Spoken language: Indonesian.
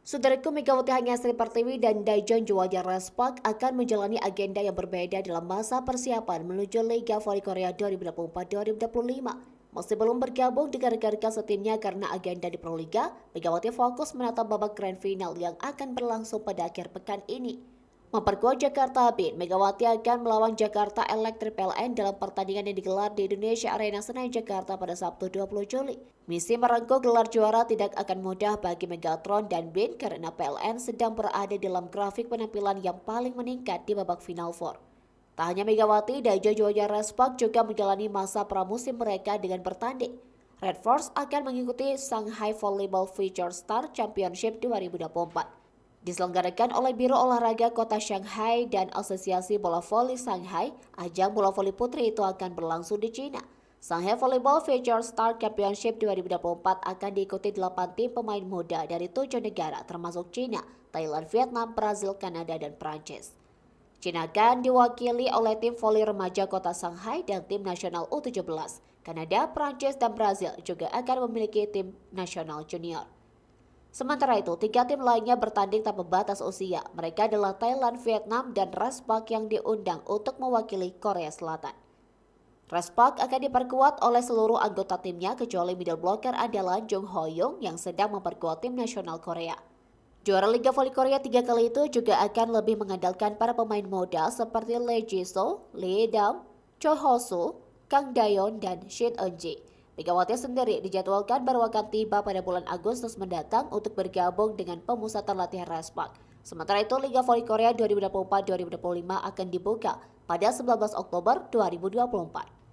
Saudaraku, Megawati Hanyasri Pertiwi dan Daejeon Juwaja Respak akan menjalani agenda yang berbeda dalam masa persiapan menuju Liga Voli Korea 2024-2025. Meski belum bergabung dengan rekan-rekan setimnya karena agenda di Proliga, Megawati fokus menatap babak grand final yang akan berlangsung pada akhir pekan ini. Memperkuat Jakarta Beat, Megawati akan melawan Jakarta Electric PLN dalam pertandingan yang digelar di Indonesia Arena Senayan Jakarta pada Sabtu 20 Juli. Misi merengkuh gelar juara tidak akan mudah bagi Megatron dan Beat karena PLN sedang berada dalam grafik penampilan yang paling meningkat di babak Final Four. Tak hanya Megawati, Daejeon Juwaja Respak juga menjalani masa pramusim mereka dengan bertanding. Red Force akan mengikuti Shanghai Volleyball Future Star Championship 2024. Diselenggarakan oleh Biro Olahraga Kota Shanghai dan Asosiasi Bola Voli Shanghai, ajang bola voli putri itu akan berlangsung di China. Shanghai Volleyball Future Star Championship 2024 akan diikuti 8 tim pemain muda dari 7 negara termasuk China, Thailand, Vietnam, Brazil, Kanada, dan Prancis. China akan diwakili oleh tim voli remaja Kota Shanghai dan tim nasional U17. Kanada, Prancis, dan Brazil juga akan memiliki tim nasional junior. Sementara itu, 3 tim lainnya bertanding tanpa batas usia. Mereka adalah Thailand, Vietnam, dan Respak yang diundang untuk mewakili Korea Selatan. Respak akan diperkuat oleh seluruh anggota timnya kecuali middle blocker andalan Jung Ho Young yang sedang memperkuat tim nasional Korea. Juara Liga Voli Korea 3 kali itu juga akan lebih mengandalkan para pemain muda seperti Lee Ji-soo, Lee Dam, Choi Ho-soo, Kang Dayon, dan Shin Eun-ji. Megawati sendiri dijadwalkan baru akan tiba pada bulan Agustus mendatang untuk bergabung dengan pemusatan latihan Respak. Sementara itu, Liga Voli Korea 2024-2025 akan dibuka pada 19 Oktober 2024.